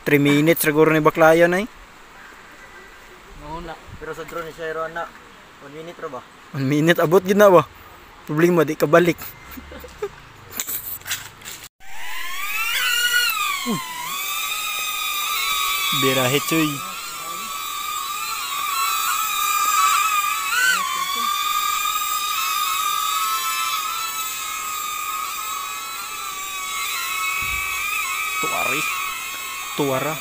3 minutes siguro ni baklayan ay. Nauna. Pero sa drone ni Shairo na 1 minute ra ba? 1 minute abot gid na ba? Problema di ka balik. Birahe cuy. Tuara.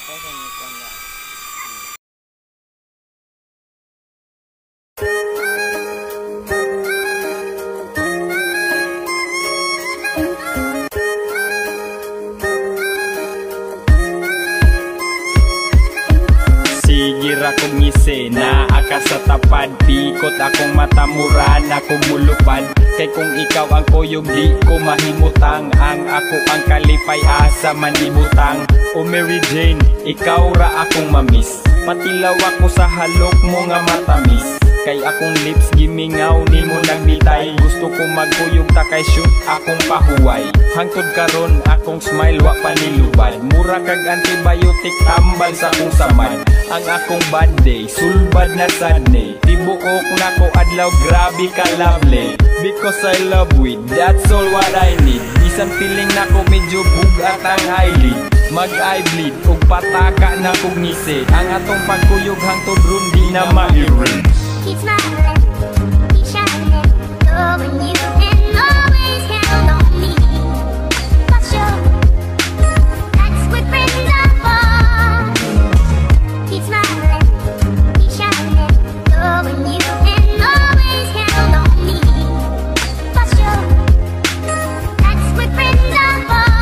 Sige ra kong ngisena, aka sa tapad, pikot akong matamuran, akong mulupad. Kay kung ikaw ang kuyog di ko mahimutang, ang ako ang kalipay asa manibutang. O Mary Jane, ikaw ra akong mamiss, patilaw ako sa halok mo nga matamis. Kay akong lips gimingaw ni mo nagbitay, gusto ko magkuyog ta kay shoot akong pahuway. Hangtod karon akong smile wa panilubad, mura kag antibiotic tambal sa akong samad. Ang akong bad day, sulbad na sadney, tibuok na ko adlaw grabe ka lovely. Because I love with, that's all what I need. Bisan feeling na ko medyo bugat ang eyelid, mag-eye bleed ug pataka na kog ngisi. Ang atong pagkuyog hangtod ron di na ma-erase. Keep smiling, keep shining, loving you and always count on me. But sure, that's what friends are for. Keep smiling, keep shining, loving you and always count on me. But sure, that's what friends are for.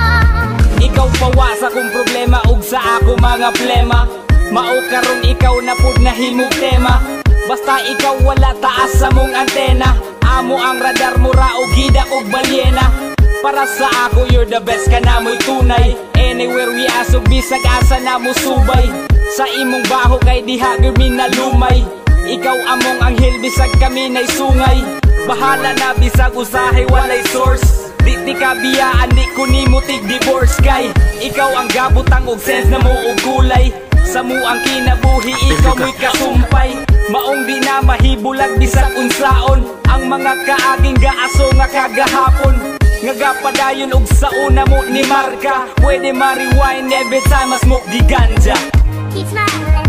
Ikaw pawa sa kong problema ug sa ako mga plema. Mao karon ikaw na pud nahimog tema. Basta ikaw wala taas sa mong antena, amo ang radar mo ra og gida og balyena. Para sa ako you're the best ka na mo'y tunay. Anywhere we asog bisag asa na mo subay. Sa imong baho kay diha gyud lumay. Ikaw among anghel bisag kami nay sungay. Bahala na bisag usahay walay source. Di ka biyaan di ko nimo tig divorce kay ikaw ang gabutang og sense na mo og kulay. Sa mo ang kinabuhi ikaw mo'y kasumpay. Maong di na mahibulag bisag unsaon ang mga kaaging gaaso nga kagahapon. Nga gapadayon og sa una mo ni marka, pwede ma-rewind every time I smoke di ganja. Keep smiling.